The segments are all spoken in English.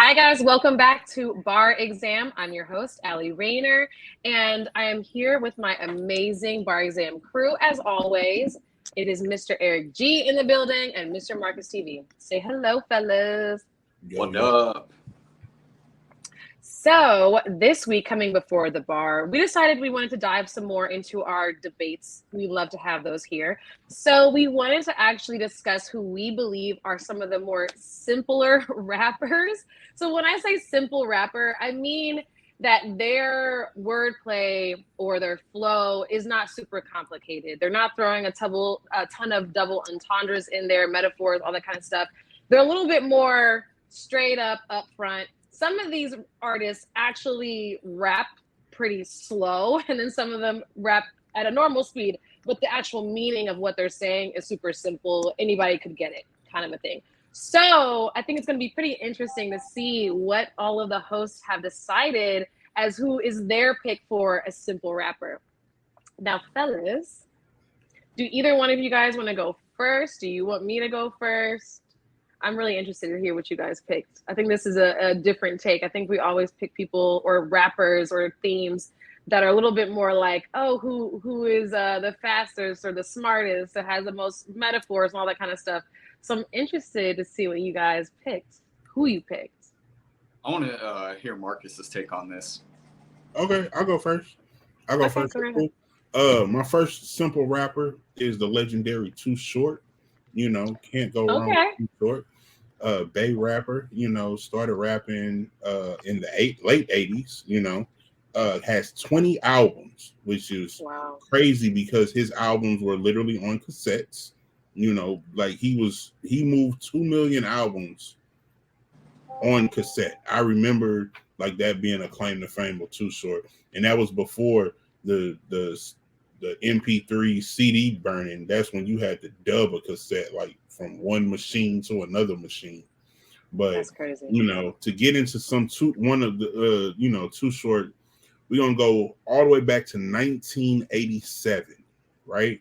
Hi guys, welcome back to Bar Exam. I'm your host, Allie Rayner, and I am here with my amazing Bar Exam crew as always. It is Mr. Eric G in the building and Mr. Marcus TV. Say hello, fellas. What up? So this week, coming before the bar, we decided we wanted to dive some more into our debates. We love to have those here. So we wanted to actually discuss who we believe are some of the more simpler rappers. So when I say simple rapper, I mean that their wordplay or their flow is not super complicated. They're not throwing a ton of double entendres in their metaphors, all that kind of stuff. They're a little bit more straight up, upfront. Some of these artists actually rap pretty slow, and then some of them rap at a normal speed, but the actual meaning of what they're saying is super simple. Anybody could get it, kind of a thing. So I think it's going to be pretty interesting to see what all of the hosts have decided as who is their pick for a simple rapper. Now, fellas, do either one of you guys want to go first? Do you want me to go first? I'm really interested to hear what you guys picked. I think this is a different take. I think we always pick people or rappers or themes that are a little bit more like, oh, who is the fastest or the smartest, that has the most metaphors and all that kind of stuff. So I'm interested to see what you guys picked, who you picked. I want to hear Marcus's take on this. Okay, I'll go first. My first simple rapper is the legendary Too Short. You know, can't go wrong with Too Short. Bay rapper, started rapping in the late 80s, has 20 albums, which is crazy because his albums were literally on cassettes. Like he moved 2 million albums on cassette. I remember like that being a claim to fame with Too Short, and that was before the MP3 CD burning. That's when you had to dub a cassette like from one machine to another machine. But that's crazy. To get into Too Short, we're gonna go all the way back to 1987, right?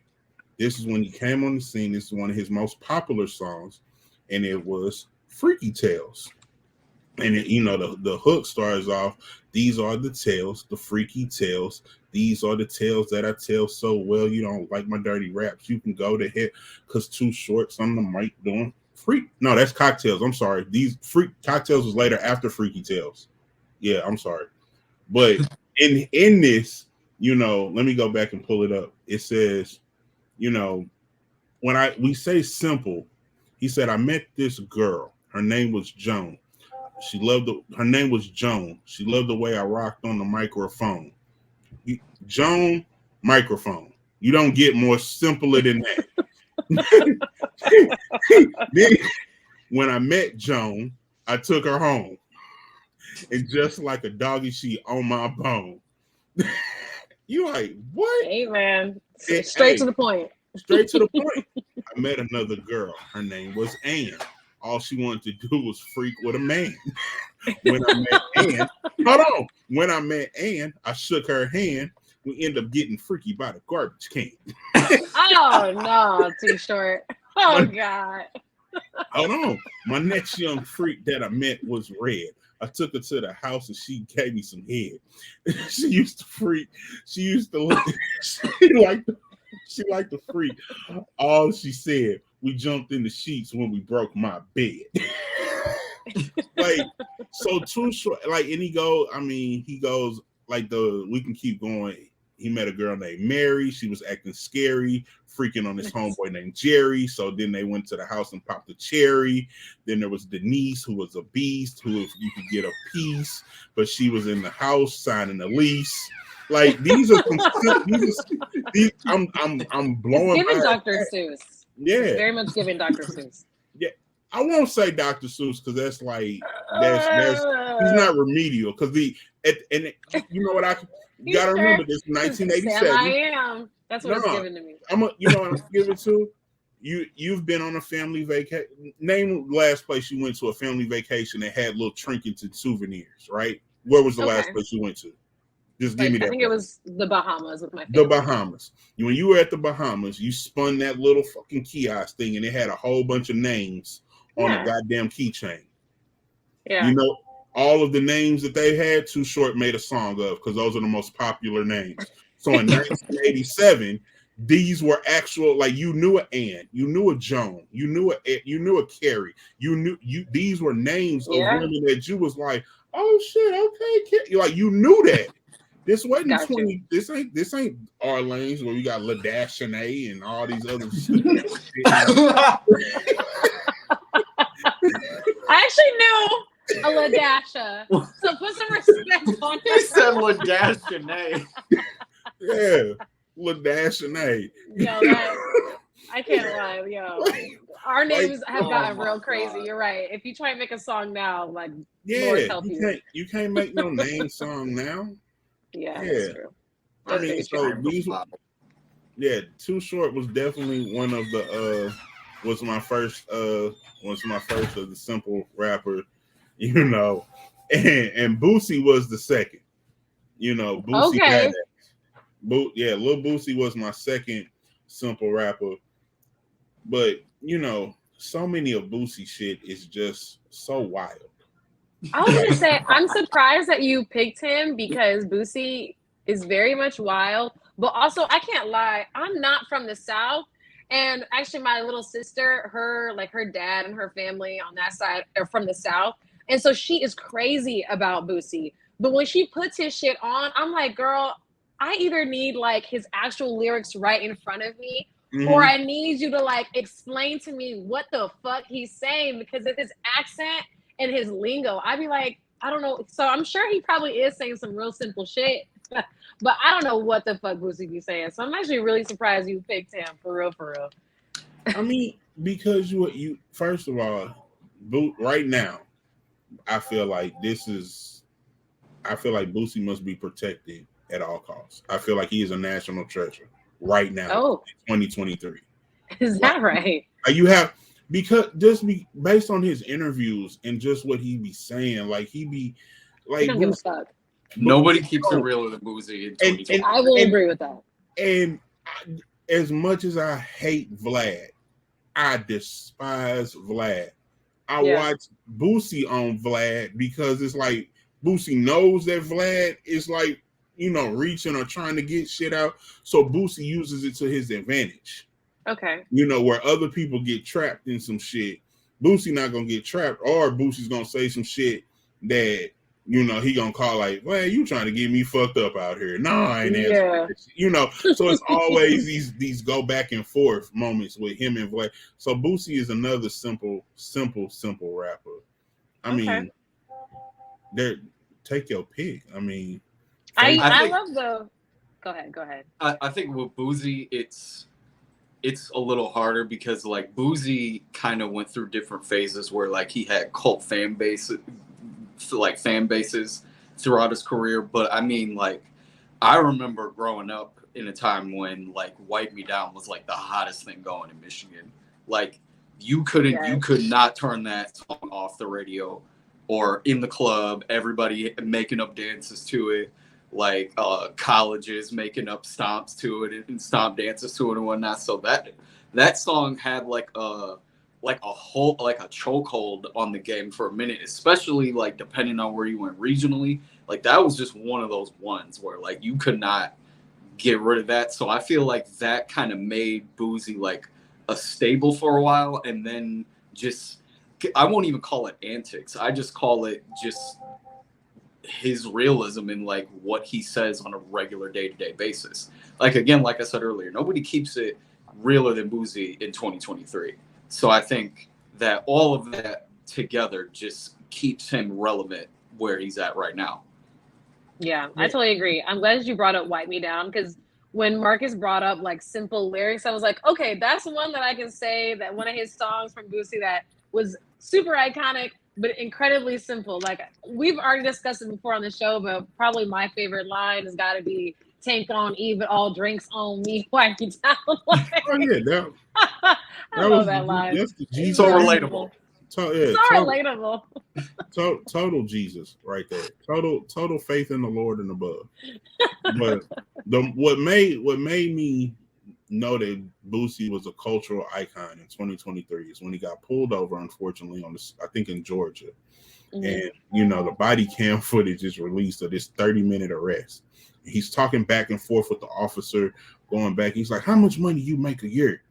This is when he came on the scene. This is one of his most popular songs, and it was Freaky Tales. And the hook starts off, these are the tales, the freaky tales. These are the tales that I tell so well. You don't like my dirty raps, you can go to hell, because Too Short's on the mic doing freak. No, that's Cocktails. I'm sorry. These Cocktails was later after Freaky Tales. Yeah, I'm sorry. But in this, let me go back and pull it up. It says, when we say simple, he said, I met this girl. Her name was Joan. Her name was Joan. She loved the way I rocked on the microphone. Joan, microphone. You don't get more simpler than that. Then, when I met Joan, I took her home. And just like a doggy, she on my bone. You like, what? Hey, man. Straight to the point. Straight to the point. I met another girl. Her name was Ann. All she wanted to do was freak with a man. When I met Ann, I shook her hand. We end up getting freaky by the garbage can. Oh no, Too Short. Oh God. Hold on. My next young freak that I met was Red. I took her to the house and she gave me some head. She used to freak. She liked to freak. All she said, we jumped in the sheets when we broke my bed. Like, so Too Short, like, and he goes, we can keep going. He met a girl named Mary. She was acting scary, freaking on this homeboy named Jerry. So then they went to the house and popped a cherry. Then there was Denise, who was a beast, who if you could get a piece, but she was in the house signing a lease. Like, these are I'm blowing. It's giving Dr. Seuss. Yeah, it's very much giving Dr. Seuss. Yeah, I won't say Dr. Seuss because that's he's not remedial. Because you know what you gotta remember this 1987. I am. That's what it's giving to me. You know what I'm giving to you. You've been on a family vacation. Name the last place you went to a family vacation that had little trinkets and souvenirs. Right? Where was the last place you went to? Just give me that. I think it was the Bahamas with my family. The Bahamas. When you were at the Bahamas, you spun that little fucking kiosk thing, and it had a whole bunch of names on a goddamn keychain. Yeah. all of the names that they had, Too Short made a song of because those are the most popular names. So in 1987, these were actual, like, you knew an Ann, you knew a Joan, you knew a Carrie, these were names of women that you was like, oh shit, okay, like you knew that. This wasn't 20. This ain't our lanes where we got LaDashanae and all these other shit. I actually knew a LaDasha, so put some respect on He said LaDashanae. Yeah, LaDashanae. Yo, I can't lie, yo. Our names have gotten real crazy. God. You're right. If you try and make a song now, like, Lord help you can't make no name song now. Yeah, that's true. I mean, so these, Too Short was definitely one of the was my first of the simple rapper, you know, and Boosie was the second, you know. Boosie had that. Lil Boosie was my second simple rapper, but you know, so many of Boosie shit is just so wild. I was gonna say, I'm surprised that you picked him because Boosie is very much wild, but also I can't lie, I'm not from the South, and actually my little sister, her dad and her family on that side are from the South, and so she is crazy about Boosie. But when she puts his shit on, I'm like, girl, I either need like his actual lyrics right in front of me, or I need you to like explain to me what the fuck he's saying, because of his accent and his lingo, I'd be like, I don't know. So I'm sure he probably is saying some real simple shit, but I don't know what the fuck Boosie be saying. So I'm actually really surprised you picked him, for real. I mean, because you first of all, right now, I feel like Boosie must be protected at all costs. I feel like he is a national treasure right now in 2023. Is that right? You have. Because based on his interviews and just what he be saying, like he be like, don't give a fuck. Nobody keeps it realer than Boosie in 2020. I will agree with that. And as much as I hate Vlad, I despise Vlad. I watch Boosie on Vlad because it's like Boosie knows that Vlad is like, you know, reaching or trying to get shit out, so Boosie uses it to his advantage. Okay. You know, where other people get trapped in some shit, Boosie not gonna get trapped, or Boosie's gonna say some shit that, you know, he gonna call like, well, you trying to get me fucked up out here. No, I ain't answering. You know, so it's always these go back and forth moments with him and Vlad. So Boosie is another simple rapper. I mean, take your pick. I mean, I love the. Go ahead. I think with Boosie, it's a little harder because like Boosie kind of went through different phases where like he had cult fan bases throughout his career. But I mean, like, I remember growing up in a time when like Wipe Me Down was like the hottest thing going in Michigan. Like you could not turn that song off the radio or in the club, everybody making up dances to it. Like colleges making up stomps to it and stomp dances to it and whatnot. So that song had like a chokehold on the game for a minute, especially like depending on where you went regionally. Like that was just one of those ones where like you could not get rid of that. So I feel like that kind of made Boosie like a staple for a while, and then just I won't even call it antics. I just call it just his realism in like what he says on a regular day-to-day basis. Like again, like I said earlier, nobody keeps it realer than Boosie in 2023. So I think that all of that together just keeps him relevant where he's at right now. Yeah, I totally agree. I'm glad you brought up Wipe Me Down, because when Marcus brought up like simple lyrics, I was like, okay, that's one that I can say that one of his songs from Boosie that was super iconic, but incredibly simple. Like we've already discussed it before on the show, but probably my favorite line has got to be "Tank on even all drinks on me, wipe you down." I love that line. That's the Jesus. So relatable. Relatable. Total Jesus right there. Total faith in the Lord and above. But what made me know that Boosie was a cultural icon in 2023 is when he got pulled over, unfortunately, I think in Georgia. And the body cam footage is released of this 30-minute arrest. He's talking back and forth with the officer, going back. He's like, "How much money you make a year?"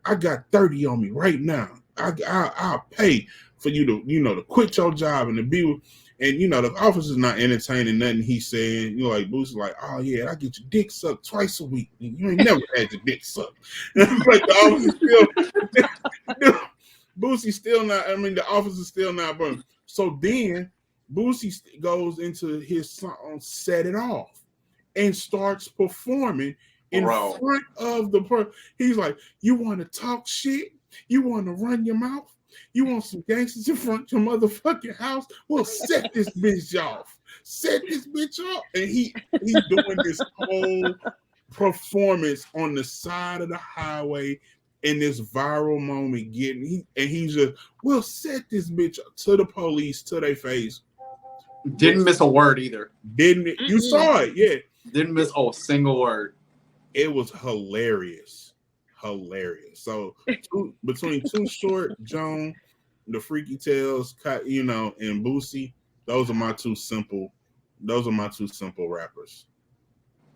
"I got 30 on me right now. I'll pay for you to to quit your job and to be with." And the officer's not entertaining nothing he's saying. Like Boosie's like, "Oh yeah, I get your dick sucked twice a week. You ain't never had your dick sucked." Like the officer still, Boosie's still not. I mean, the officer's still not burning. So then Boosie goes into his song, "Set It Off," and starts performing in front of the person. He's like, "You want to talk shit? You want to run your mouth? You want some gangsters in front of your motherfucking house? Well, set this bitch off. Set this bitch off." And he's doing this whole performance on the side of the highway in this viral moment, he's just, "We'll set this bitch up," to the police, to their face. Didn't miss a word either. Didn't it? You saw it, yeah. Didn't miss a single word. It was hilarious. So between Too Short, Joan, the Freaky Tales, and Boosie, those are my two simple rappers.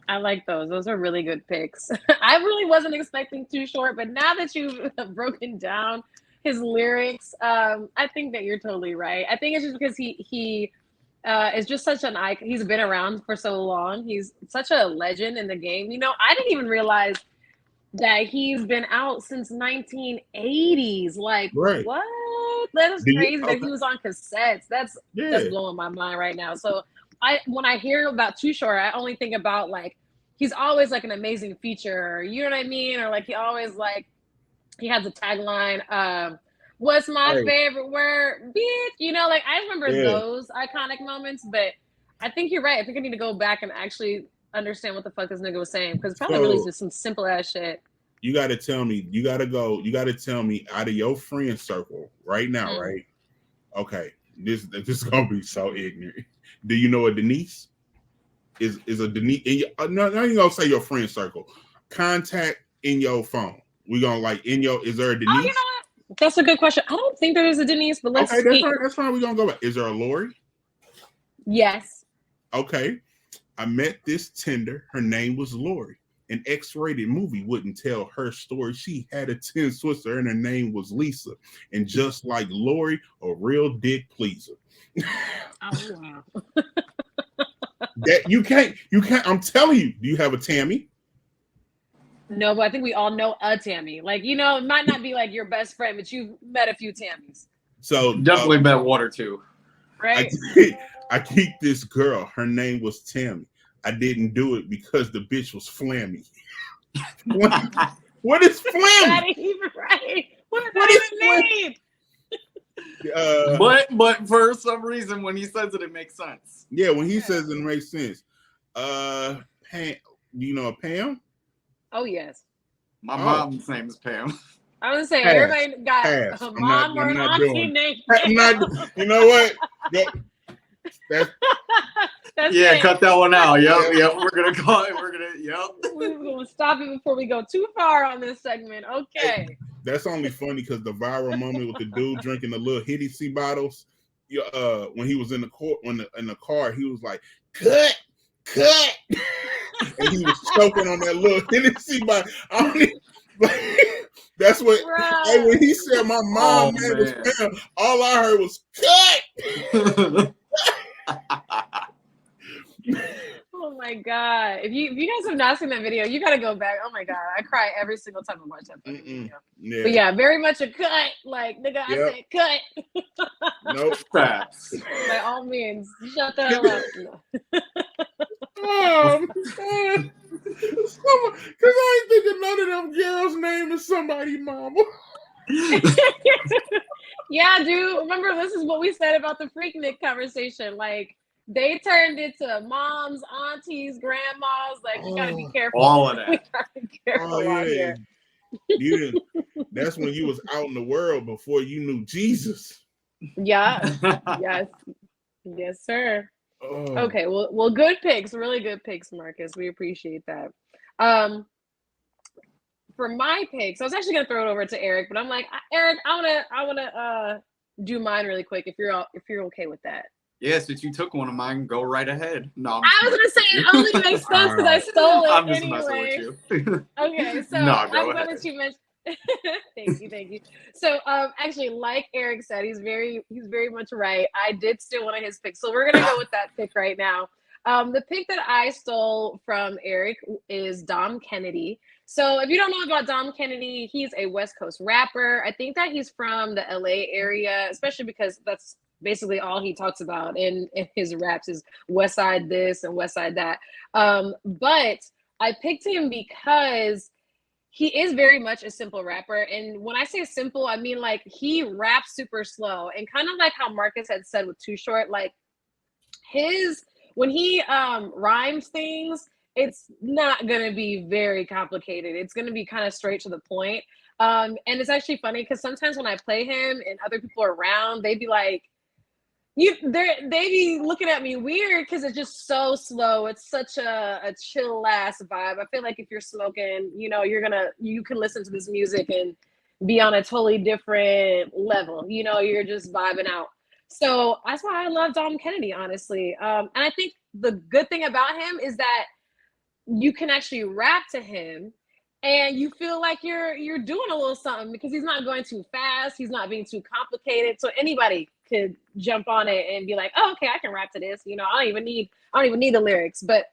I like those. Those are really good picks. I really wasn't expecting Too Short, but now that you've broken down his lyrics, I think that you're totally right. I think it's just because he is just such an icon. He's been around for so long. He's such a legend in the game. I didn't even realize that he's been out since 1980s. Like, right. What? That is crazy that he was on cassettes. That's blowing my mind right now. So when I hear about Too Short, I only think about like he's always like an amazing feature. You know what I mean? Or like he always like he has a tagline. What's my favorite word, bitch? Like I remember those iconic moments. But I think you're right. I think I need to go back and actually understand what the fuck this nigga was saying, because probably really just some simple ass shit. You got to tell me. You got to tell me out of your friend circle right now, right? Okay, this is gonna be so ignorant. Do you know a Denise? Is a Denise? No, you gonna say your friend circle. Contact in your phone. We gonna like in your. Is there a Denise? Oh, you know what? That's a good question. I don't think there is a Denise, but let's. Okay, that's fine. We gonna go back. Is there a Lori? Yes. Okay. I met this Tinder. Her name was Lori. An X-rated movie wouldn't tell her story. She had a 10 Swisser and her name was Lisa. And just like Lori, a real dick pleaser. Oh, wow. That you can't. I'm telling you. Do you have a Tammy? No, but I think we all know a Tammy. Like, it might not be like your best friend, but you've met a few Tammys. So definitely met one or two. Right. I keep this girl. Her name was Tammy. I didn't do it because the bitch was flammy. What is flammy? That ain't even right. What does that even mean? But for some reason, when he says it, it makes sense. Yeah, when he says it makes sense. Pam, do you know a Pam? Oh yes. My mom's name is Pam. I was saying everybody got a mom or an auntie named Pam. You know what? That's cut that one out. Yep. We're gonna call it. We're gonna stop it before we go too far on this segment. Okay. That's only funny because the viral moment with the dude drinking the little Hennessy bottles. When he was in the car, he was like, "Cut," and he was choking on that little Hennessy bottle. That's what. Hey, when he said my mom name was Pam, all I heard was "cut." Oh my god! If you guys have not seen that video, you gotta go back. Oh my god, I cry every single time I watch that video. Yeah. But yeah, very much a cut. Like nigga, I said cut. No facts. By all means, shut the hell up. No. Oh, because I ain't thinking none of them girls' name is somebody mama. Yeah, dude. Remember, this is what we said about the Freaknik conversation. Like, they turned into moms, aunties, grandmas. Like, you gotta be careful. All of that. We gotta be careful out here. That's when you was out in the world before you knew Jesus. Yeah. Yes, sir. Oh. Okay. Well, good picks. Really good picks, Marcus. We appreciate that. For my picks, I was actually gonna throw it over to Eric, but I'm like, Eric, I wanna do mine really quick if you're okay with that. Yeah, since you took one of mine, go right ahead. No, I was gonna say it only makes sense because I stole it I'm just anyway. messing with you. Okay, so No, go I'm glad ahead. that you mentioned. Thank you. So, actually, like Eric said, he's very much right. I did steal one of his picks, so we're gonna go with that pick right now. The pick that I stole from Eric is Dom Kennedy. So, if you don't know about Dom Kennedy, he's a West Coast rapper. I think that he's from the LA area, especially because that's basically all he talks about in his raps is West Side this and West Side that. But I picked him because he is very much a simple rapper. And when I say simple, I mean like he raps super slow and kind of like how Marcus had said with Too Short, like when he rhymes things, it's not gonna be very complicated. It's gonna be kind of straight to the point. And it's actually funny because sometimes when I play him and other people are around, they'd be like, they be looking at me weird because it's just so slow. It's such a chill ass vibe. I feel like if you're smoking, you can listen to this music and be on a totally different level. You're just vibing out. So that's why I love Dom Kennedy, honestly. And I think the good thing about him is that you can actually rap to him and you feel like you're doing a little something because he's not going too fast, he's not being too complicated, so anybody could jump on it and be like, oh, okay, I can rap to this. I don't even need the lyrics. But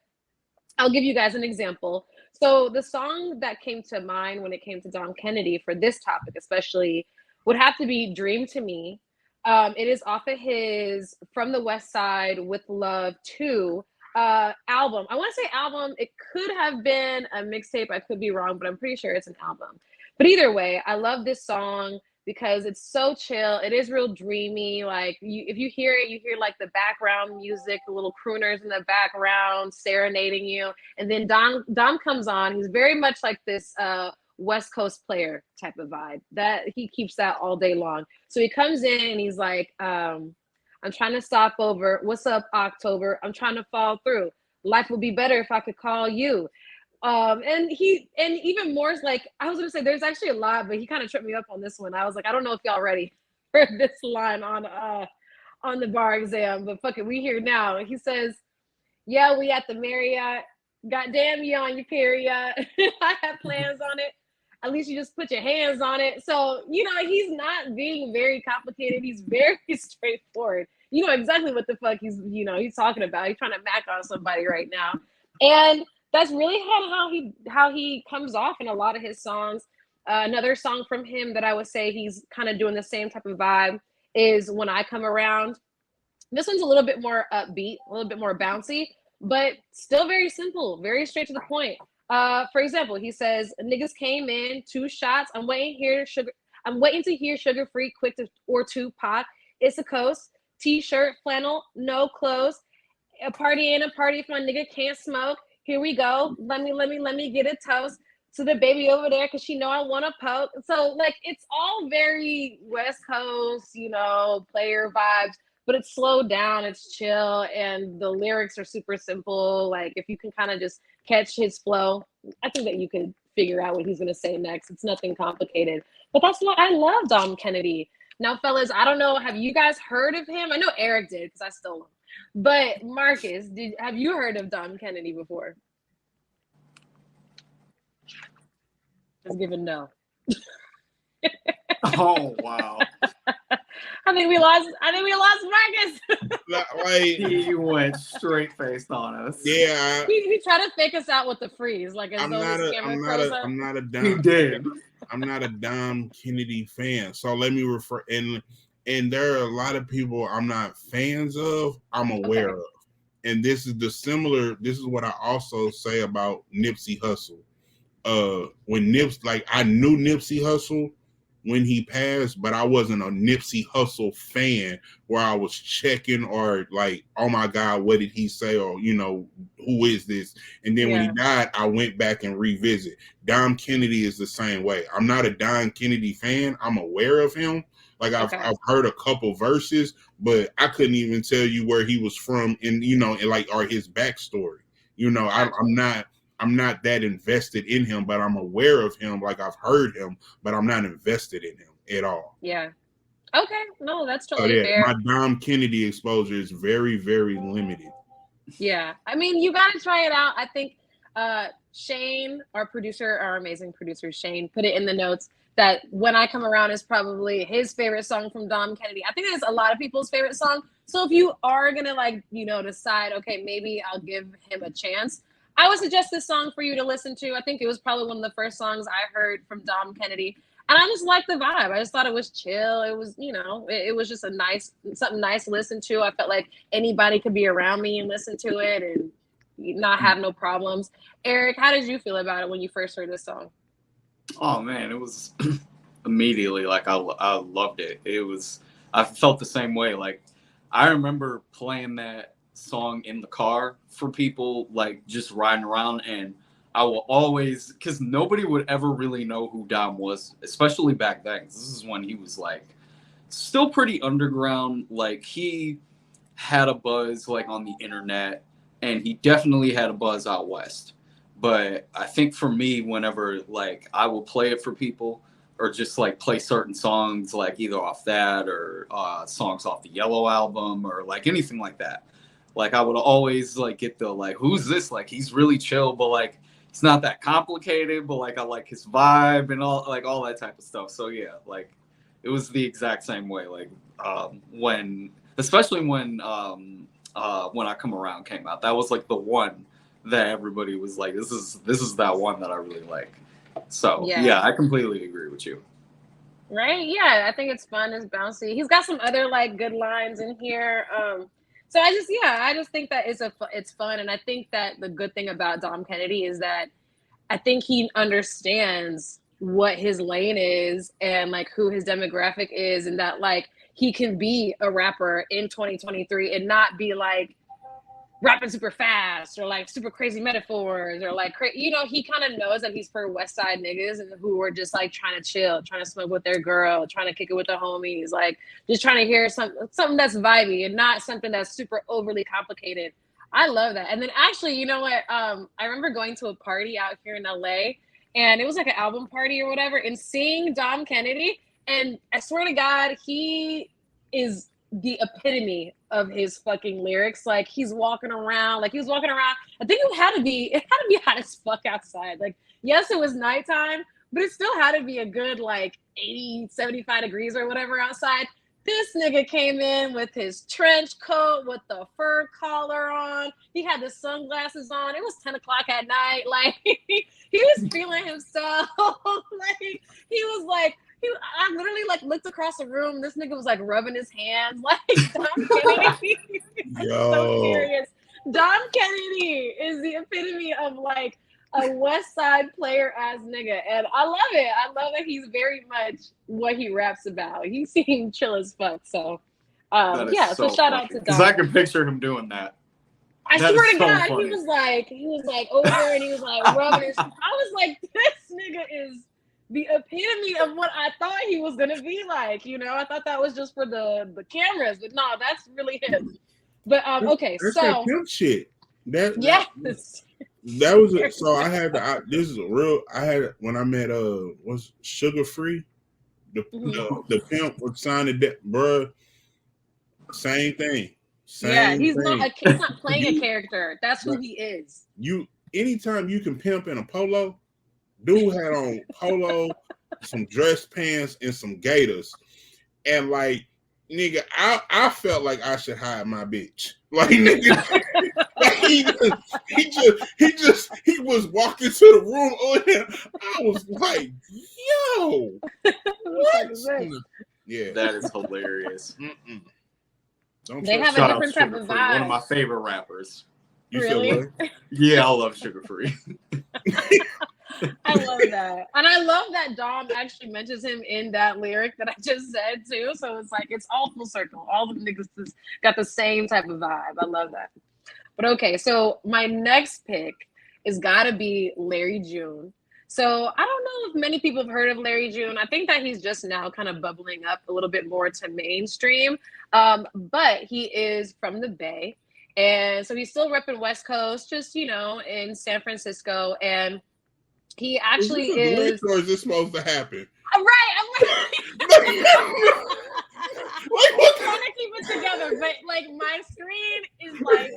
I'll give you guys an example. So the song that came to mind when it came to Dom Kennedy for this topic especially would have to be Dream to Me. It is off of his From the West Side with Love 2 album. I want to say album. It could have been a mixtape. I could be wrong, but I'm pretty sure it's an album. But either way, I love this song because it's so chill. It is real dreamy. Like if you hear it, you hear like the background music, the little crooners in the background serenading you. And then Dom comes on. He's very much like this West Coast player type of vibe. That he keeps that all day long. So he comes in and he's like, I'm trying to stop over. What's up, October? I'm trying to fall through. Life would be better if I could call you. And even more is like, I was gonna say there's actually a lot, but he kind of tripped me up on this one. I was like, I don't know if y'all ready for this line on the bar exam, but fuck it, we here now. He says, yeah, we at the Marriott. Goddamn, you on your period. I have plans on it. At least you just put your hands on it. So, he's not being very complicated. He's very straightforward. You know exactly what the fuck he's talking about. He's trying to mac on somebody right now. And that's really how he comes off in a lot of his songs. Another song from him that I would say he's kind of doing the same type of vibe is When I Come Around. This one's a little bit more upbeat, a little bit more bouncy, but still very simple, very straight to the point. For example, he says, niggas came in, 2 shots. I'm waiting to hear sugar free, quick to, or 2 pop. It's a coast, t-shirt, flannel, no clothes. A party ain't a party if my nigga can't smoke. Here we go. Let me get a toast to the baby over there because she know I want to poke. So like it's all very West Coast, player vibes, but it's slowed down, it's chill, and the lyrics are super simple. Like if you can kind of just catch his flow, I think that you could figure out what he's gonna say next. It's nothing complicated. But that's why I love Dom Kennedy. Now, fellas, I don't know, have you guys heard of him? I know Eric did because I stole him. But Marcus, have you heard of Dom Kennedy before? Just give a no. Oh wow! I think we lost Marcus. Like, he went straight faced on us. Yeah, he tried to fake us out with the freeze, like as I'm though not his a camera I'm not a He Dom. did. I'm not a Dom Kennedy fan. So let me refer and there are a lot of people I'm not fans of. I'm aware of, and this is what I also say about Nipsey Hussle. When I knew Nipsey Hussle when he passed, but I wasn't a Nipsey Hussle fan where I was checking or like, oh my God, what did he say? Or, who is this? And then when he died, I went back and revisit. Dom Kennedy is the same way. I'm not a Dom Kennedy fan. I'm aware of him. Like I've heard a couple verses, but I couldn't even tell you where he was from or his backstory. I'm not that invested in him, but I'm aware of him. Like I've heard him, but I'm not invested in him at all. Yeah. Okay, no, that's So totally yeah, fair. my Dom Kennedy exposure is very, very limited. Yeah, I mean, you got to try it out. I think Shane, our producer, our amazing producer Shane, put it in the notes that "When I Come Around" is probably his favorite song from Dom Kennedy. I think it's a lot of people's favorite song. So if you are gonna decide, okay, maybe I'll give him a chance, I would suggest this song for you to listen to. I think it was probably one of the first songs I heard from Dom Kennedy. And I just liked the vibe. I just thought it was chill. It was, it was just something nice to listen to. I felt like anybody could be around me and listen to it and not have no problems. Eric, how did you feel about it when you first heard this song? Oh man, it was immediately like I loved it. I felt the same way. Like I remember playing that song in the car for people, like just riding around, and I will always, because nobody would ever really know who Dom was, especially back then. This is when he was like still pretty underground. Like he had a buzz like on the internet, and he definitely had a buzz out west. But I think for me, whenever like I will play it for people, or just like play certain songs, like either off that or songs off the Yellow album or like anything like that, like I would always like get the like, who's this? Like he's really chill, but like it's not that complicated, but like I like his vibe and all that type of stuff. So yeah, like it was the exact same way. Like especially when I Come Around came out, that was like the one that everybody was like, this is that one that I really like. So yeah, I completely agree with you. Right? Yeah, I think it's fun. It's bouncy. He's got some other like good lines in here. So I just think that it's fun, and I think that the good thing about Dom Kennedy is that I think he understands what his lane is and like who his demographic is, and that like he can be a rapper in 2023 and not be like rapping super fast or like super crazy metaphors or like he kind of knows that he's for West Side niggas and who are just like trying to chill, trying to smoke with their girl, trying to kick it with the homies, like just trying to hear something that's vibey and not something that's super overly complicated. I love that. And then actually, you know what? I remember going to a party out here in LA, and it was like an album party or whatever, and seeing Dom Kennedy, and I swear to God, he is the epitome of his fucking lyrics. Like he was walking around. I think it had to be hot as fuck outside. Like, yes, it was nighttime, but it still had to be a good like 80, 75 degrees or whatever outside. This nigga came in with his trench coat with the fur collar on. He had the sunglasses on. It was 10 o'clock at night. Like he was feeling himself. Like he was like, I literally like looked across the room. This nigga was like rubbing his hands. Like Dom Kennedy. I'm so serious. Dom Kennedy is the epitome of like a West Side player ass nigga, and I love it. I love that he's very much what he raps about. He seemed chill as fuck. So, so shout out to Dom. Because I can picture him doing that. I swear to God, he was like over and he was like rubbing his. I was like, this nigga is the epitome of what I thought he was gonna be like. I thought that was just for the cameras, but no, that's really him. But okay, that's so that pimp shit. Yes. That was it. So I had this is a real. I had when I met was Sugar Free, the pimp was signed that, bruh. Same thing. He's not playing a character. That's who he is. Anytime you can pimp in a polo, dude had on polo, some dress pants, and some gaiters, and like nigga, I felt like I should hide my bitch. Like nigga, he was walking to the room. I was like, yo, what? Yeah, that is hilarious. They have a different type of vibe. One of my favorite rappers. You really? Yeah, I love Sugar Free. I love that. And I love that Dom actually mentions him in that lyric that I just said too. So it's like, it's all full circle. All the niggas got the same type of vibe. I love that. But okay, so my next pick is gotta be Larry June. So I don't know if many people have heard of Larry June. I think that he's just now kind of bubbling up a little bit more to mainstream. But he is from the Bay. And so he's still repping West Coast, just, in San Francisco. And he actually is. Or is this supposed to happen? Right. I'm like, what? trying to keep it together, but like my screen is like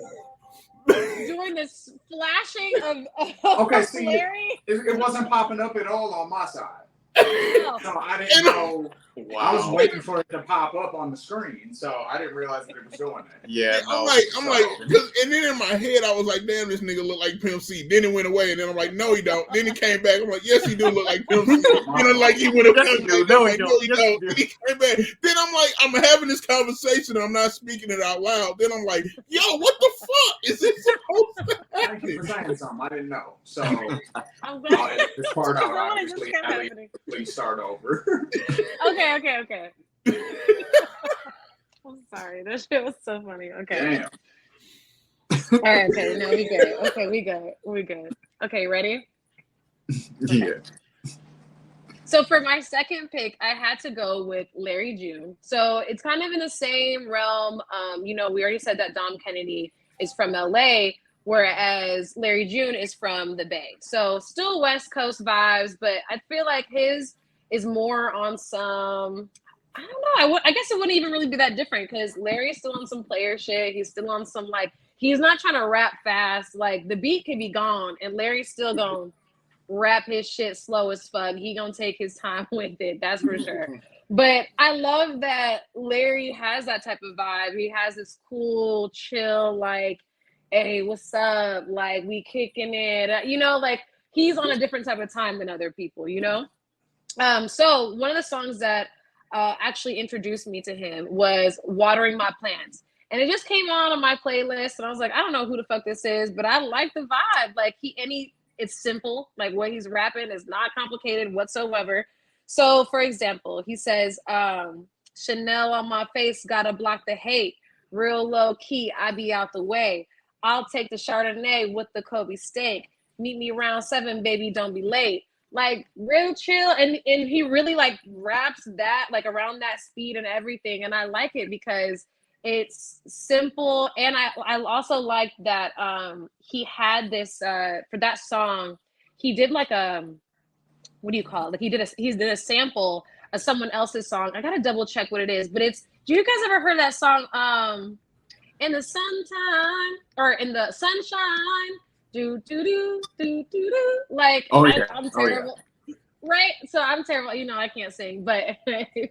doing this flashing of Okay, see, Larry. it wasn't popping up at all on my side. Oh. So I didn't know. I was Wow. waiting for it to pop up on the screen, so I didn't realize that it was doing that. Yeah, I'm no. like, and then in my head, I was like, damn, this nigga look like Pimp C. Then it went away, and then I'm like, no, he don't. Then he came back. I'm like, yes, he do look like Pimp C. You know, like he would have Yes, come he do. back. No, I'm he like, don't. no, he Yes, don't. he Then do. he came back. Then I'm like, I'm having this conversation, and I'm not speaking it out loud. Then I'm like, yo, what the fuck is it supposed to Thank you happen? for saying something. I didn't know. So I'm glad. I'll edit this part out. Because I wanna just Obviously, kept Ellie, happening. please start over. Okay. I'm sorry. That shit was so funny. Okay. Damn. All right. Okay. No, we good. Okay, we good. Okay, ready? Yeah. So for my second pick, I had to go with Larry June. So it's kind of in the same realm. We already said that Dom Kennedy is from LA, whereas Larry June is from the Bay. So still West Coast vibes, but I feel like his is more on some, I don't know. I guess it wouldn't even really be that different because Larry's still on some player shit. He's still on some he's not trying to rap fast. Like the beat can be gone and Larry's still going rap his shit slow as fuck. He gonna take his time with it, that's for sure. But I love that Larry has that type of vibe. He has this cool, chill, like, hey, what's up? Like, we kicking it. He's on a different type of time than other people, So one of the songs that actually introduced me to him was Watering My Plants. And it just came on my playlist, and I was like, I don't know who the fuck this is, but I like the vibe. Like, it's simple. Like what he's rapping is not complicated whatsoever. So for example, he says, Chanel on my face, gotta block the hate. Real low key, I be out the way. I'll take the Chardonnay with the Kobe steak. Meet me around 7, baby, don't be late. Like real chill. And he really like raps that like around that speed and everything. And I like it because it's simple, and I also like that he had this for that song. He did like what do you call it? Like he did a sample of someone else's song. I gotta double check what it is, but it's. Do you guys ever heard that song? In the sunshine or in the sunshine, do do do do do do. Like Oh, yeah. I'm terrible. Right, so I'm terrible. I can't sing, but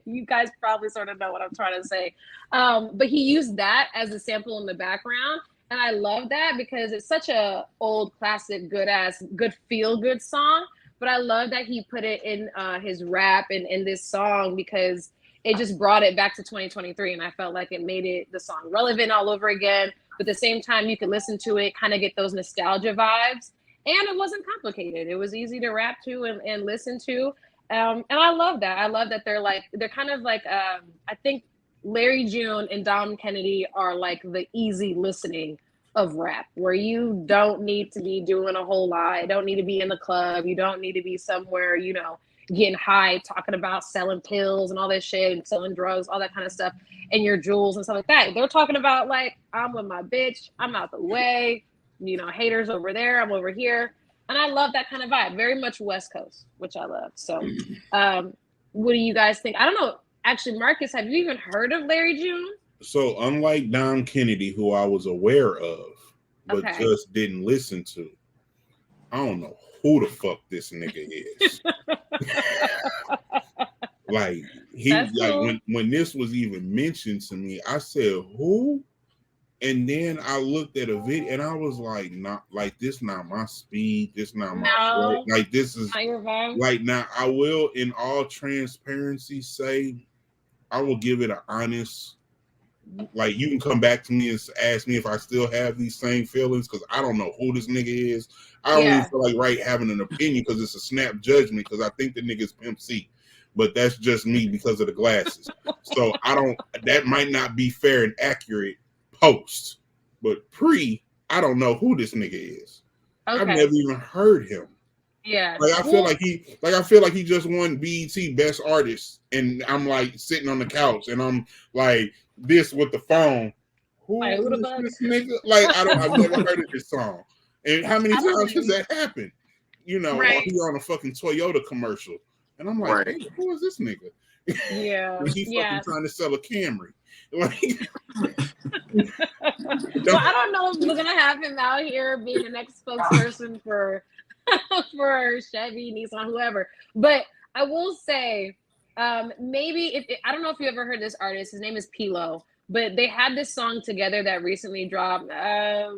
you guys probably sort of know what I'm trying to say. But he used that as a sample in the background, and I love that because it's such a old classic, good feel good song. But I love that he put it in his rap and in this song because it just brought it back to 2023, and I felt like it made the song relevant all over again. But at the same time, you could listen to it, kind of get those nostalgia vibes. And it wasn't complicated. It was easy to rap to and listen to. And I love that. I love that they're kind of like, I think Larry June and Dom Kennedy are like the easy listening of rap, where you don't need to be doing a whole lot. You don't need to be in the club. You don't need to be somewhere, getting high, talking about selling pills and all this shit and selling drugs, all that kind of stuff, and your jewels and stuff like that. They're talking about like, I'm with my bitch. I'm out the way. Haters over there, I'm over here. And I love that kind of vibe. Very much West Coast, which I love. So what do you guys think? I don't know. Actually, Marcus, have you even heard of Larry June? So unlike Dom Kennedy, who I was aware of, but Okay. just didn't listen to, I don't know who the fuck this nigga is. Like That's like cool. when this was even mentioned to me, I said, who? And then I looked at a video and I was like, not like this, not my speed. This not my No. like this is Not your vibe? like now I will in all transparency say I will give it an honest, like you can come back to me and ask me if I still have these same feelings because I don't know who this nigga is. I don't even feel like having an opinion because it's a snap judgment because I think the nigga's Pimp C. But that's just me because of the glasses. So that might not be fair and accurate post, but I don't know who this nigga is. Okay. I've never even heard him. Yeah. Like I feel like he just won BET Best Artist, and I'm like sitting on the couch and I'm like this with the phone. Who Like, who the is fuck? this nigga? Like I've never heard of this song. And how many times has that happened? Right. He on a fucking Toyota commercial, and I'm like, Right. who is this nigga? Yeah. He Yeah. fucking trying to sell a Camry. Like, Well, I don't know if we're gonna have him out here being the next spokesperson for for Chevy, Nissan, whoever. But I will say, maybe if I don't know if you ever heard this artist. His name is Pilo, but they had this song together that recently dropped a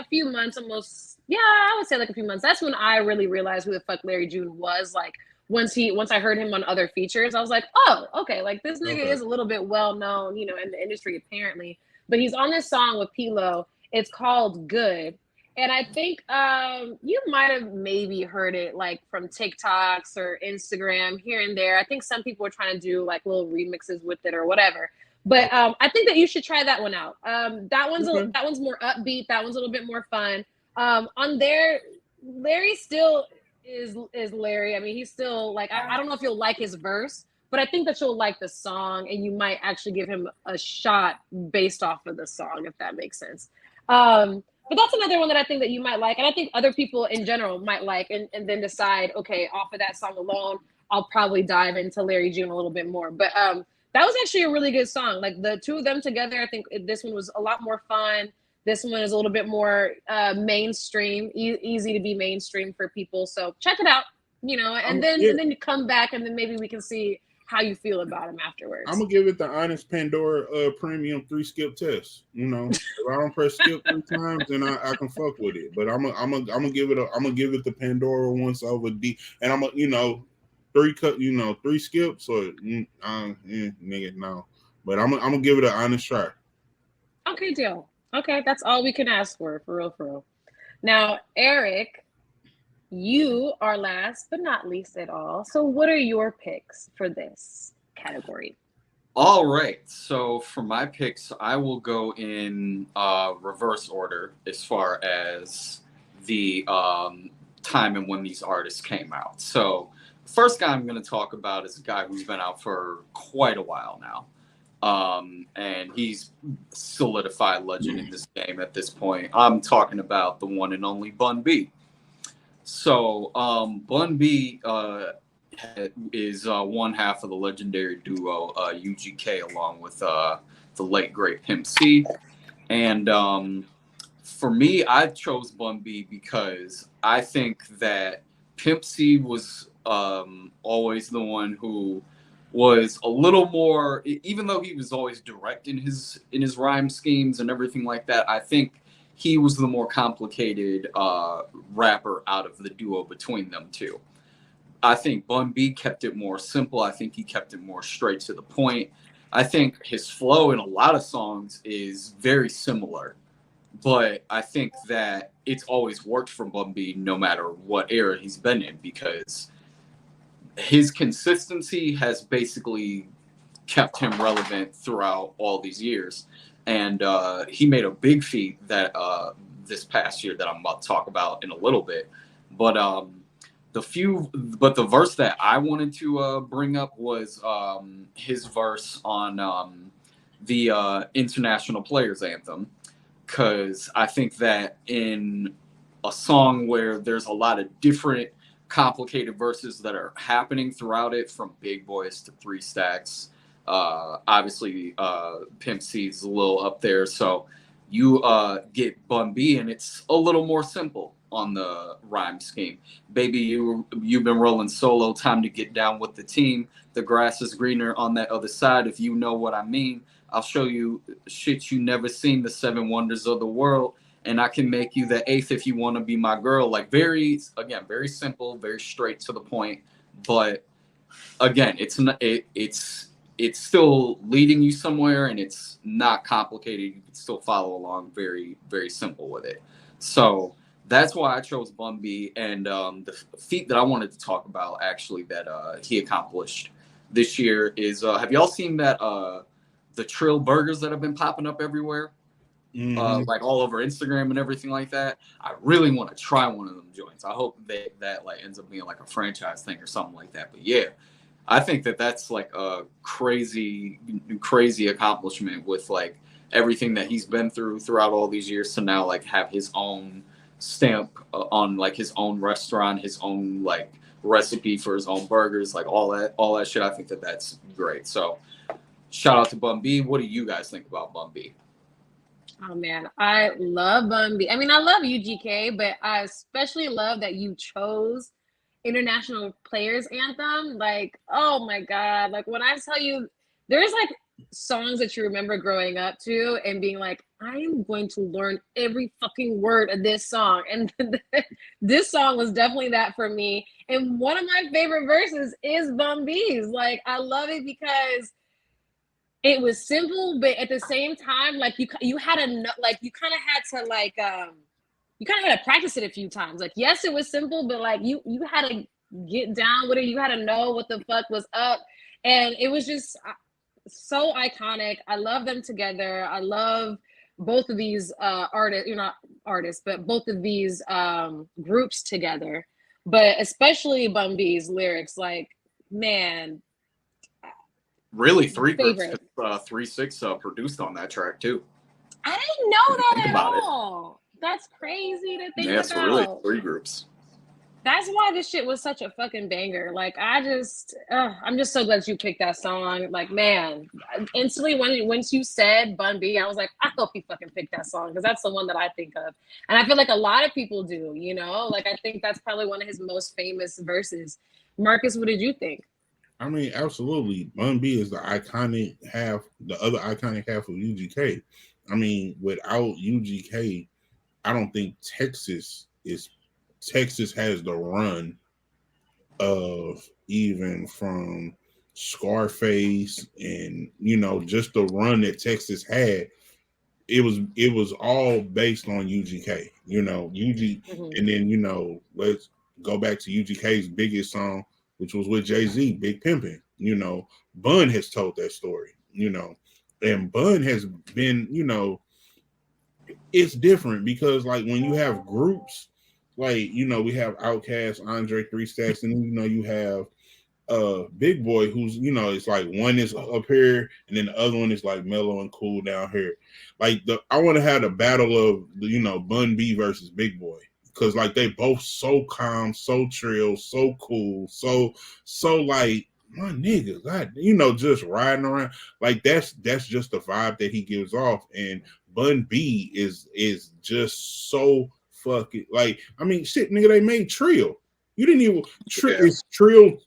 few months, almost. Yeah, I would say like a few months. That's when I really realized who the fuck Larry June was. Like once I heard him on other features, I was like, oh, okay, like this nigga Okay. is a little bit well known, in the industry apparently. But he's on this song with Pilo. It's called Good. And I think you might have maybe heard it like from TikToks or Instagram here and there. I think some people are trying to do like little remixes with it or whatever. But I think that you should try that one out. That one's Okay. that one's more upbeat. That one's a little bit more fun. On there, Larry still is Larry. I mean, he's still like I don't know if you'll like his verse, but I think that you'll like the song, and you might actually give him a shot based off of the song, if that makes sense. But that's another one that I think that you might like, and I think other people in general might like, and then decide, okay, off of that song alone, I'll probably dive into Larry June a little bit more. But that was actually a really good song. Like the two of them together, I think this one was a lot more fun. This one is a little bit more mainstream, easy to be mainstream for people. So check it out, and then you come back, and then maybe we can see how you feel about him afterwards. I'm gonna give it the honest Pandora premium 3-skip test. If I don't press skip 3 times, then I can fuck with it. But I'm gonna give it the Pandora once over D, and I'm gonna 3 skips or nigga no. But I'm gonna give it an honest try. Okay, deal. Okay, that's all we can ask for real. Now, Eric, you are last but not least at all. So what are your picks for this category? All right. So for my picks, I will go in reverse order as far as the time and when these artists came out. So the first guy I'm going to talk about is a guy who's been out for quite a while now. And he's solidified legend in this game at this point. I'm talking about the one and only Bun B. So Bun B is one half of the legendary duo UGK, along with the late great Pimp C. And for me, I chose Bun B because I think that Pimp C was always the one who was a little more, even though he was always direct in his rhyme schemes and everything like that, I think he was the more complicated rapper out of the duo between them two. I think Bun B kept it more simple. I think he kept it more straight to the point. I think his flow in a lot of songs is very similar, but I think that it's always worked for Bun B no matter what era he's been in, because his consistency has basically kept him relevant throughout all these years. And he made a big feat that this past year that I'm about to talk about in a little bit. But the verse that I wanted to bring up was his verse on the International Players Anthem, because I think that in a song where there's a lot of different complicated verses that are happening throughout it, from Big Boys to 3 Stacks. Obviously, Pimp C's a little up there. So you get Bun B, and it's a little more simple on the rhyme scheme. Baby, you've been rolling solo, time to get down with the team. The grass is greener on that other side, if you know what I mean. I'll show you shit you never seen, the 7 wonders of the world. And I can make you the 8th if you want to be my girl. Like very simple, very straight to the point. But again, it's still leading you somewhere, and it's not complicated. You can still follow along, very, very simple with it. So that's why I chose Bun B. And the feat that I wanted to talk about, actually, that he accomplished this year is, have y'all seen that the Trill burgers that have been popping up everywhere? Like all over Instagram and everything like that. I really want to try one of them joints. I hope that like ends up being like a franchise thing or something like that. But yeah, I think that's like a crazy accomplishment with like everything that he's been throughout all these years, to now like have his own stamp on like his own restaurant, his own like recipe for his own burgers, like all that shit. I think that's great. So shout out to Bun B. What do you guys think about Bun B? Oh man, I love Bun B. I mean, I love UGK, but I especially love that you chose International Players Anthem. Like, oh my God. Like when I tell you there's like songs that you remember growing up to and being like, I am going to learn every fucking word of this song. And this song was definitely that for me. And one of my favorite verses is Bun B's. Like, I love it because it was simple, but at the same time, like you had to like you kind of had to like you kind of had to practice it a few times. Like, yes, it was simple, but like you had to get down with it. You had to know what the fuck was up, and it was just so iconic. I love them together. I love both of these artists. You're not artists, but both of these groups together. But especially Bun B's lyrics, like man. Really, 3 Favorite. groups, 3-6 produced on that track too. I didn't know that Think at about it. all. That's crazy to think Yeah, about. so really 3 groups. That's why this shit was such a fucking banger. Like I'm just so glad you picked that song. Like man, instantly once you said Bun B, I was like, I hope he fucking picked that song because that's the one that I think of, and I feel like a lot of people do. You know, like I think that's probably one of his most famous verses. Marcus, what did you think? I mean, absolutely. Bun B is the iconic half, the other iconic half of UGK. I mean, without UGK, I don't think Texas has the run of even from Scarface and just the run that Texas had. It was all based on UGK. And then let's go back to UGK's biggest song, which was with Jay-Z, Big Pimpin'. Bun has told that story, and Bun has been, it's different because like when you have groups, like, we have Outkast, Andre 3 Stacks, and you have Big Boy, who's it's like one is up here and then the other one is like mellow and cool down here. Like I want to have the battle of Bun B versus Big Boy. Because like they both so calm, so chill, so cool, so like my nigga, God, just riding around. Like that's just the vibe that he gives off. And Bun B is just so fucking like, I mean, shit, nigga, they made Trill. You didn't even is Trill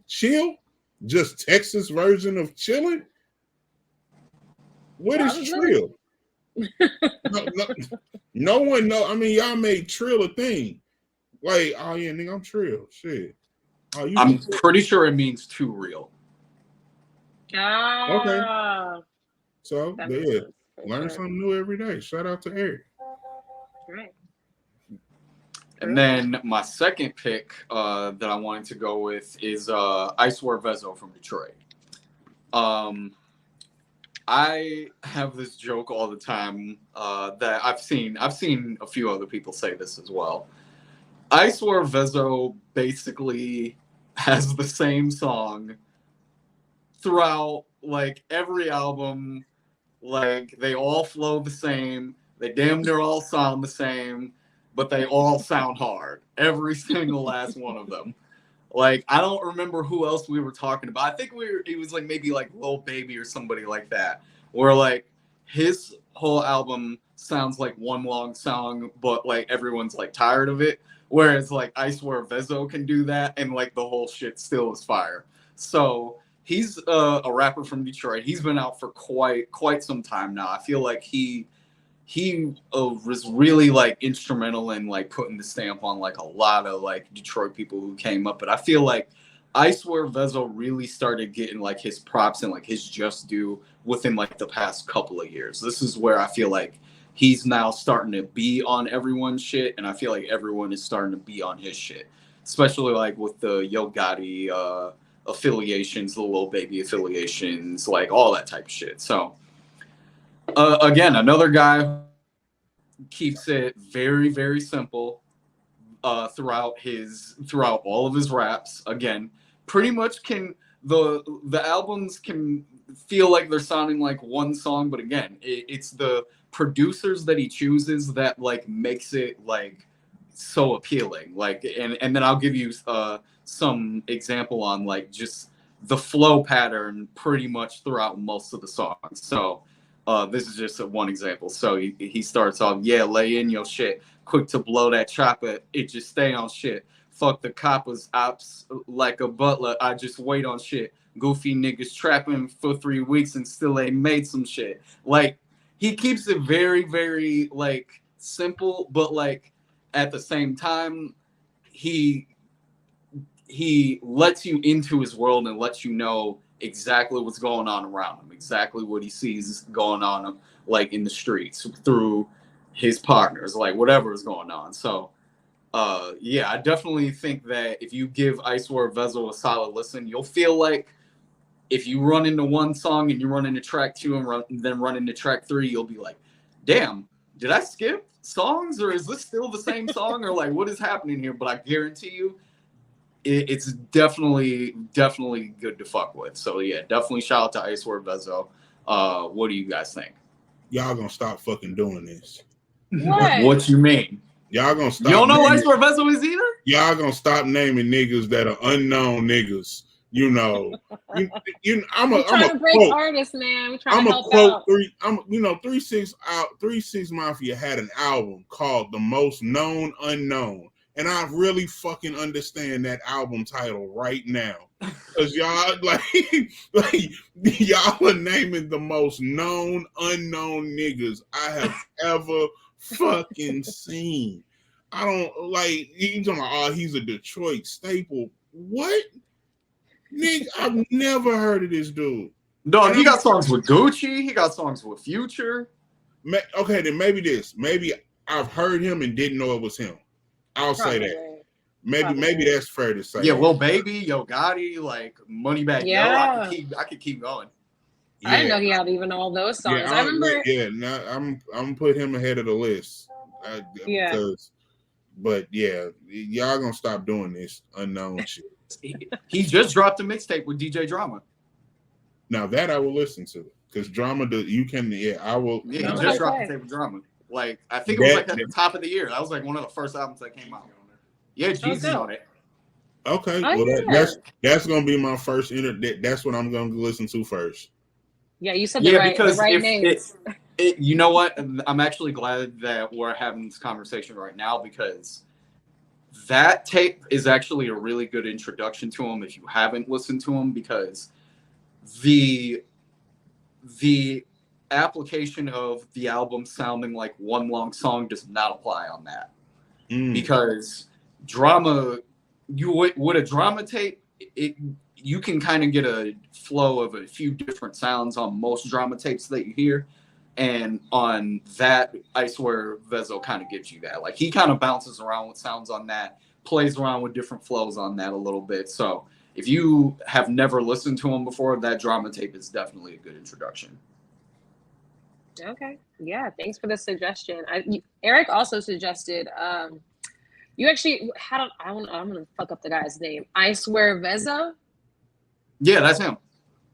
chill? Just Texas version of chilling? What is Trill? No one know. I mean, y'all made Trill a thing. Like, oh yeah, nigga, I'm Trill. Shit. Oh, I'm pretty sure it means too real. Okay. So yeah, learn something new every day. Shout out to Eric. Right. And then my second pick that I wanted to go with is I Swear Vezo from Detroit. I have this joke all the time that I've seen a few other people say this as well. I Swear Vezo basically has the same song throughout like every album. Like they all flow the same. They damn near all sound the same, but they all sound hard. Every single last one of them. Like, I don't remember who else we were talking about. I think it was like maybe like Lil Baby or somebody like that. Where like his whole album sounds like one long song, but like everyone's like tired of it. Whereas like I Swear Vezo can do that and like the whole shit still is fire. So he's a rapper from Detroit. He's been out for quite some time now. I feel like he was really like instrumental in like putting the stamp on like a lot of like Detroit people who came up. But I feel like I Swear Vezo really started getting like his props and like his just due within like the past couple of years. This is where I feel like he's now starting to be on everyone's shit, and I feel like everyone is starting to be on his shit, especially like with the Yo Gotti affiliations, the Lil Baby affiliations, like all that type of shit. So again, another guy who keeps it very, very simple throughout all of his raps. Again, pretty much the albums can feel like they're sounding like one song, but again, it's the producers that he chooses that like makes it like so appealing. Like, and then I'll give you some example on like just the flow pattern pretty much throughout most of the songs. So this is just one example. So he starts off, yeah, lay in your shit, quick to blow that chopper, it just stay on shit. Fuck the coppers, ops like a butler, I just wait on shit. Goofy niggas trapping for 3 weeks and still ain't made some shit. Like, he keeps it very, very like simple, but like at the same time, he lets you into his world and lets you know exactly what's going on around him, exactly what he sees going on like in the streets through his partners, like whatever is going on. So yeah, I definitely think that if you give I Swear Vezo a solid listen, you'll feel like if you run into one song and you run into track 2 and then run into track 3, you'll be like, damn, did I skip songs, or is this still the same song, or like what is happening here? But I guarantee you it's definitely good to fuck with. So yeah, definitely shout out to I Swear Vezo. What do you guys think? Y'all gonna stop fucking doing this. What you mean? Y'all gonna stop. You don't know I Swear Vezo is either? Y'all gonna stop naming niggas that are unknown niggas. You know, I'm trying to break quote, artists, man. We're trying I'm to a help quote out. 3 6 Mafia had an album called The Most Known Unknown. And I really fucking understand that album title right now. Because y'all like y'all are naming the most known unknown niggas I have ever fucking seen. I don't like you talking about, oh, he's a Detroit staple. What? Nigga, I've never heard of this dude. No, he got songs with Gucci. He got songs with Future. Okay, then maybe I've heard him and didn't know it was him. I'll say that. Maybe that's fair to say. Yeah, Lil Baby, Yo Gotti, like Moneybagg Yeah. Yo. I could keep going. Yeah. I didn't know he had even all those songs. Yeah, I remember. Yeah, I'm gonna put him ahead of the list. But yeah, y'all gonna stop doing this unknown shit. He just dropped a mixtape with DJ Drama. Now that I will listen to, because Drama, I will. Yeah, he just dropped a tape with Drama. Like, I think it was like at the top of the year. That was like one of the first albums that came out. Yeah, Jeezy's on it. Okay, that's gonna be my first that's what I'm gonna listen to first. Yeah, you said the right names. You know what? I'm actually glad that we're having this conversation right now, because that tape is actually a really good introduction to him if you haven't listened to him, because the application of the album sounding like one long song does not apply on that. Because Drama, with a Drama tape, you can kind of get a flow of a few different sounds on most Drama tapes that you hear. And on that, I Swear Vezo kind of gives you that. Like, he kind of bounces around with sounds on that, plays around with different flows on that a little bit. So if you have never listened to him before, that Drama tape is definitely a good introduction. Okay. Yeah. Thanks for the suggestion. Eric also suggested, you actually had, I'm going to fuck up the guy's name. I Swear Vezo? Yeah, that's him.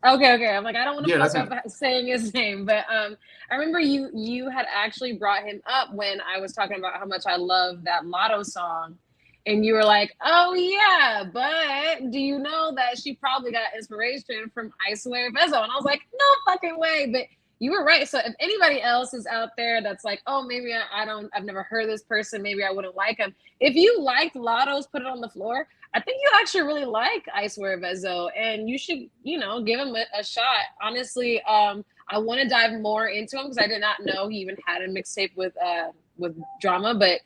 Okay. I'm like, I don't want to fuck up saying his name, but I remember you had actually brought him up when I was talking about how much I love that Lotto song. And you were like, oh yeah, but do you know that she probably got inspiration from I Swear Vezo? And I was like, no fucking way. But you were right. So if anybody else is out there that's like, oh, maybe I've never heard this person, maybe I wouldn't like him. If you liked Lotto's Put It on the Floor, I think you actually really like I Swear Vezo, and you should, give him a shot. Honestly, I want to dive more into him because I did not know he even had a mixtape with Drama, but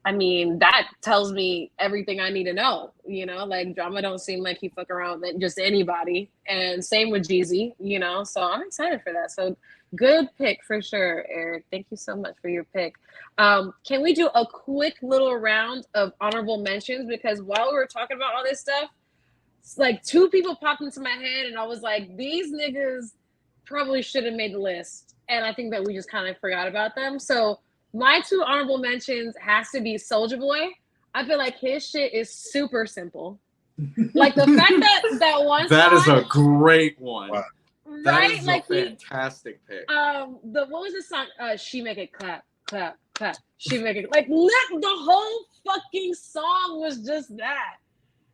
I mean, that tells me everything I need to know, like Drama don't seem like he fuck around with just anybody, and same with Jeezy, so I'm excited for that. So good pick for sure, Eric. Thank you so much for your pick. Can we do a quick little round of honorable mentions? Because while we were talking about all this stuff, like 2 people popped into my head and I was like, these niggas probably should have made the list. And I think that we just kind of forgot about them. So my 2 honorable mentions has to be Soulja Boy. I feel like his shit is super simple. Like the fact that one that is a great one. Wow. Right? That is a fantastic pick. What was the song? She Make It Clap, Clap, clap. She make it like the whole fucking song was just that.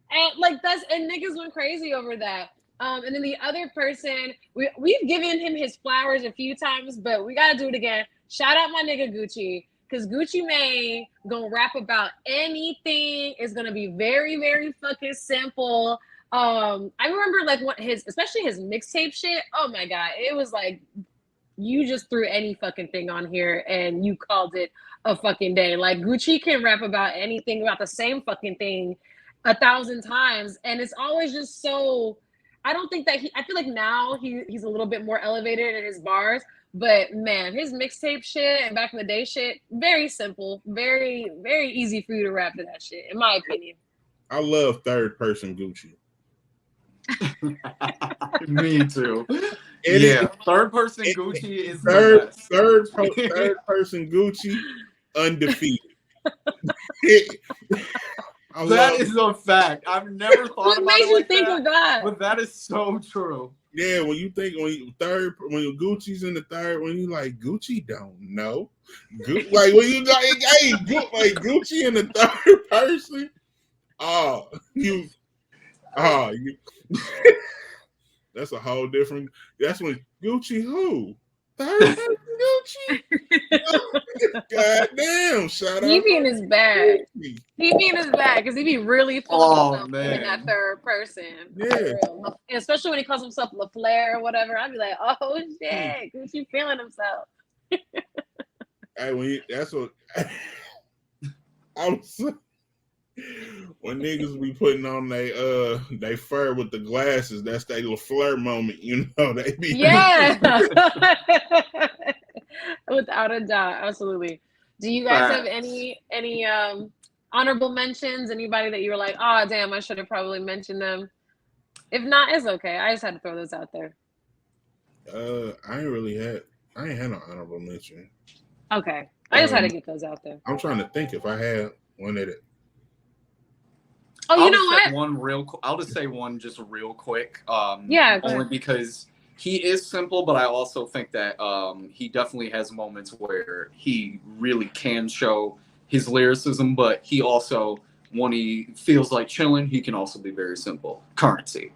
And like and niggas went crazy over that. And then the other person, we've given him his flowers a few times, but we gotta do it again. Shout out my nigga Gucci, because Gucci Mane gonna rap about anything. It's gonna be very, very fucking simple. I remember like especially his mixtape shit. Oh my god, it was like you just threw any fucking thing on here and you called it a fucking day. Like Gucci can rap about anything, about the same fucking thing 1,000 times, and it's always just so. I don't think that I feel like now he's a little bit more elevated in his bars, but man, his mixtape shit and back in the day shit, very simple, very, very easy for you to rap to that shit, in my opinion. I love third person Gucci. Me too. Third person Gucci is third person Gucci undefeated. That is a fact. I've never thought what about made it you like think that, of that? but that is so true. Yeah, when Gucci's in the third, when you like Gucci don't know, like when you like Gucci in the third person, you that's a whole different. That's when Gucci who third person Gucci. God damn! Shout out. He be in his bag. He be in his bag because he be really feeling himself in that third person. Yeah. Especially when he calls himself LaFleur or whatever. I'd be like, oh shit, Gucci feeling himself. Hey, that's what I was. When niggas be putting on they fur with the glasses, that's their LaFleur moment, you know. They be without a doubt, absolutely. Do you guys have any honorable mentions? Anybody that you were like, oh damn, I should have probably mentioned them? If not, it's okay. I just had to throw this out there. I ain't had no honorable mention. Okay, I just had to get those out there. I'm trying to think if I had one that. Oh, you know what? I'll just say one just real quick. Yeah. Only because he is simple, but I also think that he definitely has moments where he really can show his lyricism, but he also, when he feels like chilling, he can also be very simple. Currency.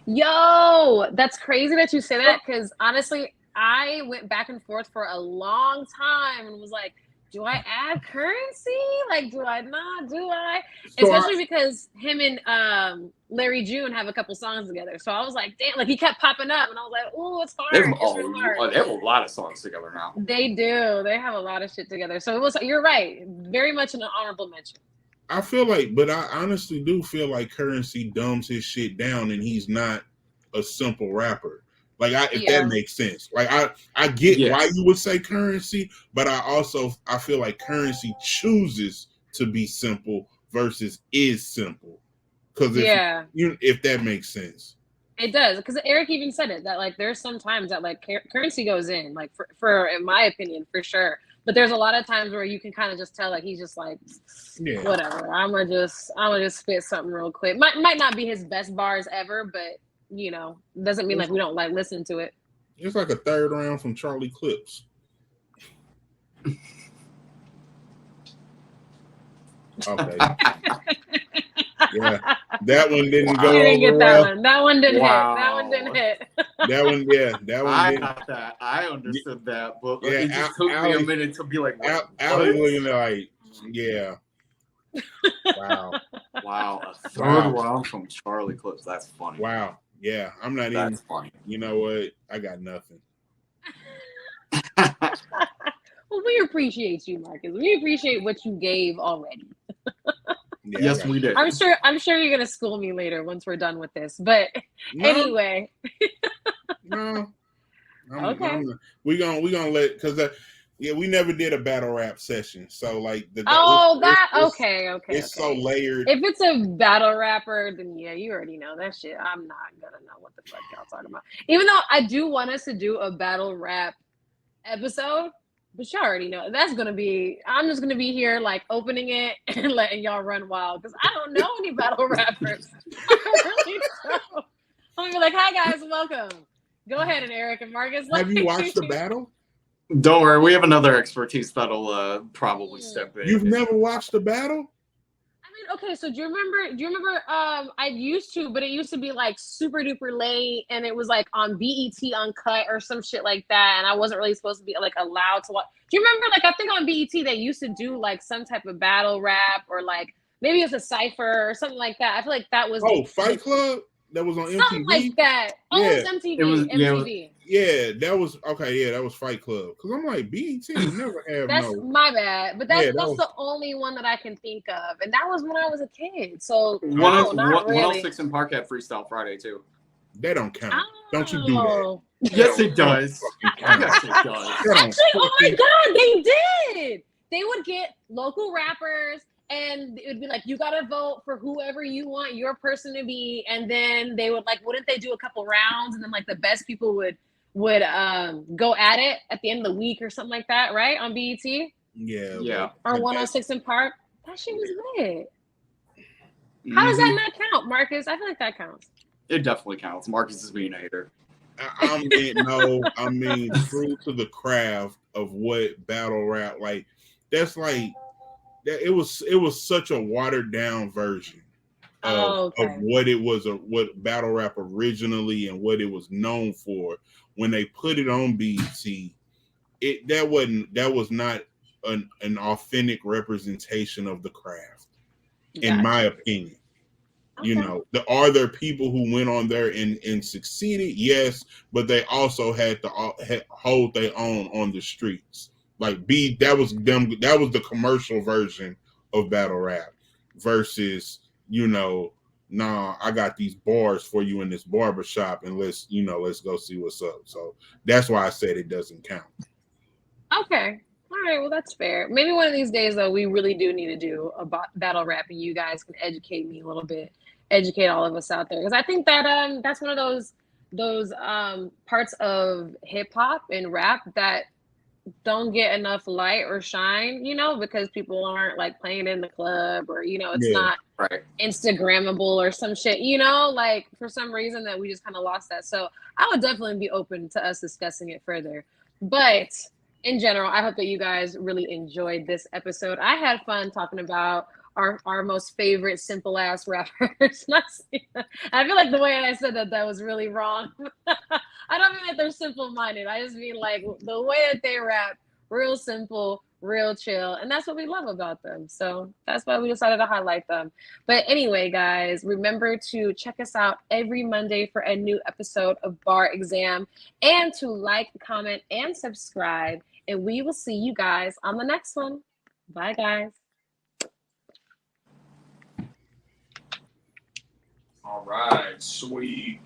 Yo, that's crazy that you say that, because honestly, I went back and forth for a long time and was like, do I add Currency? Like, do I not? Do I? Especially because him and Larry June have a couple songs together. So I was like, damn, like he kept popping up and I was like, oh, it's hard. It's real hard. They have a lot of songs together now. They do. They have a lot of shit together. So you're right. Very much an honorable mention. I feel like, but I honestly do feel like Currency dumbs his shit down and he's not a simple rapper. Like, if that makes sense. Like, I get why you would say Currency, but I feel like Currency chooses to be simple versus is simple. Because if that makes sense. It does, because Eric even said it, that like there's some times that like Currency goes in, like for in my opinion, for sure. But there's a lot of times where you can kind of just tell like he's just like, whatever. I'm gonna just spit something real quick. Might not be his best bars ever, but you know, doesn't mean like we don't like listen to it. It's like a third round from Charlie Clips. Okay. Yeah, that one didn't go. I didn't get that well. one. That one didn't hit. That one didn't hit. That one. I got that. I understood that, but it just took me a minute to be like, Allie looking like, yeah. Wow. A third round from Charlie Clips. That's funny. Wow. Yeah, I'm not That's even. Funny. You know what? I got nothing. Well, we appreciate you, Marcus. We appreciate what you gave already. Yeah, yes, we did. I'm sure you're gonna school me later once we're done with this. But anyway. No. Okay. We're gonna let, because we never did a battle rap session, so like okay. It's so layered. If it's a battle rapper, then you already know that shit. I'm not gonna know what the fuck y'all talking about. Even though I do want us to do a battle rap episode, but y'all already know I'm just gonna be here like opening it and letting y'all run wild because I don't know any battle rappers. I really don't. I'm gonna be like, hi guys, welcome. Go ahead, and Eric and Marcus. Have you watched the battle? Don't worry, we have another expertise that'll probably step in. You've never watched the battle? I mean, okay, so do you remember I used to, but it used to be like super duper late and it was like on BET Uncut or some shit like that, and I wasn't really supposed to be like allowed to watch. Do you remember, like, I think on BET they used to do like some type of battle rap, or like maybe it's a cypher or something like that. I feel like that was Fight Club? That was on MTV? something like that. Oh, Yeah. it was MTV. It was- MTV. yeah, it was- Yeah, that was okay. Yeah, that was Fight Club. Because I'm like, BET never have That's no. my bad, but that's Yeah, that was- the only one that I can think of, and that was when I was a kid. So no, 106 in Park had Freestyle Friday too. That don't count. Don't you do that. Oh. Yes, it does. Fucking count. Yes, it does. That don't Actually, oh my fucking- god, they did. They would get local rappers, and it would be like, you gotta vote for whoever you want your person to be, and then they would, like, wouldn't they do a couple rounds, and then like the best people would go at it at the end of the week or something like that, right? On BET Yeah. Yeah. or but 106 in Park. That shit was lit. How does that not count, Marcus? I feel like that counts. It definitely counts. Marcus is being a hater. I mean, true to the craft of what battle rap, like, that's like that. It was such a watered down version of what it was, what battle rap originally and what it was known for. When they put it on BET, that was not an authentic representation of the craft, in my opinion. Okay. You know, are there people who went on there and succeeded? Yes, but they also had to hold their own on the streets. Like that was them. That was the commercial version of battle rap versus, you know, nah, I got these bars for you in this barbershop, and let's go see what's up. So that's why I said it doesn't count. Okay. All right. Well, that's fair. Maybe one of these days, though, we really do need to do a battle rap, and you guys can educate me a little bit, educate all of us out there, because I think that that's one of those parts of hip hop and rap that don't get enough light or shine, you know, because people aren't like playing in the club, or, you know, it's not Right. Instagrammable or some shit, you know, like for some reason that we just kind of lost that. So I would definitely be open to us discussing it further. But in general, I hope that you guys really enjoyed this episode. I had fun talking about our most favorite simple ass rappers. I feel like the way I said that was really wrong. I don't mean that they're simple minded. I just mean like the way that they rap, real simple, real chill, and that's what we love about them. So that's why we decided to highlight them. But anyway, guys, remember to check us out every Monday for a new episode of Bar Exam, and to like, comment, and subscribe. And we will see you guys on the next one. Bye, guys. All right, sweet.